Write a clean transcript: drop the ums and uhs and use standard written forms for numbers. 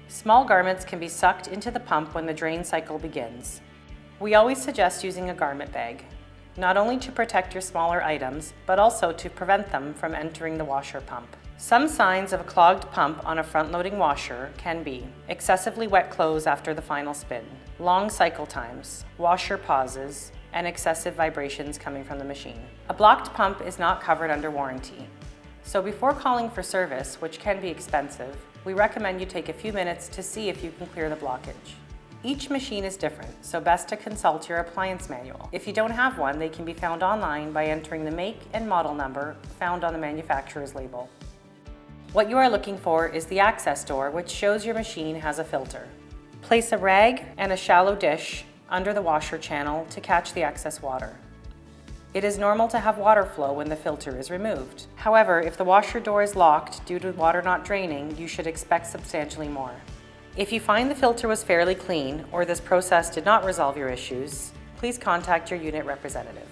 Small garments can be sucked into the pump when the drain cycle begins. We always suggest using a garment bag, not only to protect your smaller items, but also to prevent them from entering the washer pump. Some signs of a clogged pump on a front-loading washer can be excessively wet clothes after the final spin, long cycle times, washer pauses, and excessive vibrations coming from the machine. A blocked pump is not covered under warranty. So before calling for service, which can be expensive, we recommend you take a few minutes to see if you can clear the blockage. Each machine is different, so best to consult your appliance manual. If you don't have one, they can be found online by entering the make and model number found on the manufacturer's label. What you are looking for is the access door, which shows your machine has a filter. Place a rag and a shallow dish under the washer channel to catch the excess water. It is normal to have water flow when the filter is removed. However, if the washer door is locked due to water not draining, you should expect substantially more. If you find the filter was fairly clean or this process did not resolve your issues, please contact your unit representative.